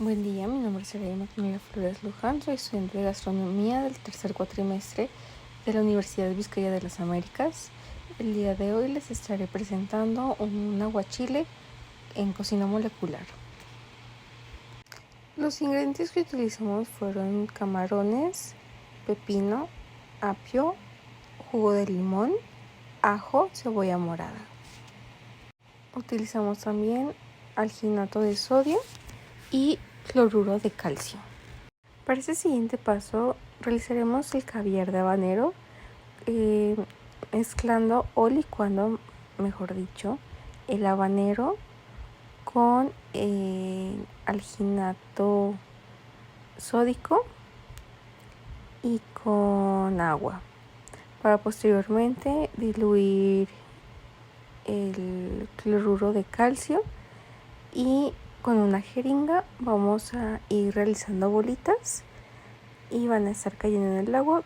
Buen día, mi nombre es María Magdalena Flores Luján, soy estudiante de gastronomía del tercer cuatrimestre de la Universidad Vizcaya de las Américas. El día de hoy les estaré presentando un aguachile en cocina molecular. Los ingredientes que utilizamos fueron camarones, pepino, apio, jugo de limón, ajo, cebolla morada. Utilizamos también alginato de sodio y cloruro de calcio. Para este siguiente paso realizaremos el caviar de habanero mezclando o licuando, mejor dicho, el habanero con alginato sódico y con agua para posteriormente diluir el cloruro de calcio y con una jeringa vamos a ir realizando bolitas y van a estar cayendo en el agua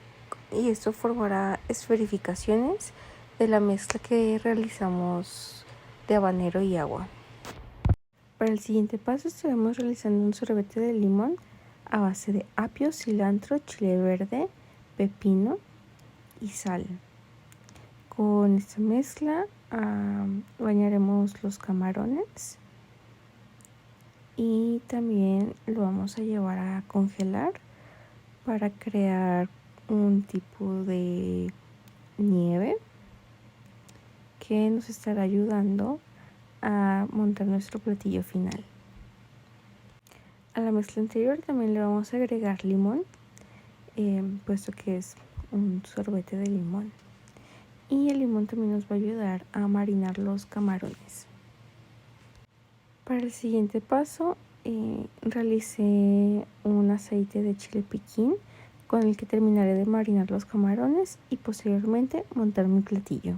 y esto formará esferificaciones de la mezcla que realizamos de habanero y agua. Para el siguiente paso estaremos realizando un sorbete de limón a base de apio, cilantro, chile verde, pepino y sal. Con esta mezcla bañaremos los camarones y también lo vamos a llevar a congelar para crear un tipo de nieve que nos estará ayudando a montar nuestro platillo final. A la mezcla anterior también le vamos a agregar limón, puesto que es un sorbete de limón. Y el limón también nos va a ayudar a marinar los camarones. Para el siguiente paso realicé un aceite de chile piquín con el que terminaré de marinar los camarones y posteriormente montar mi platillo.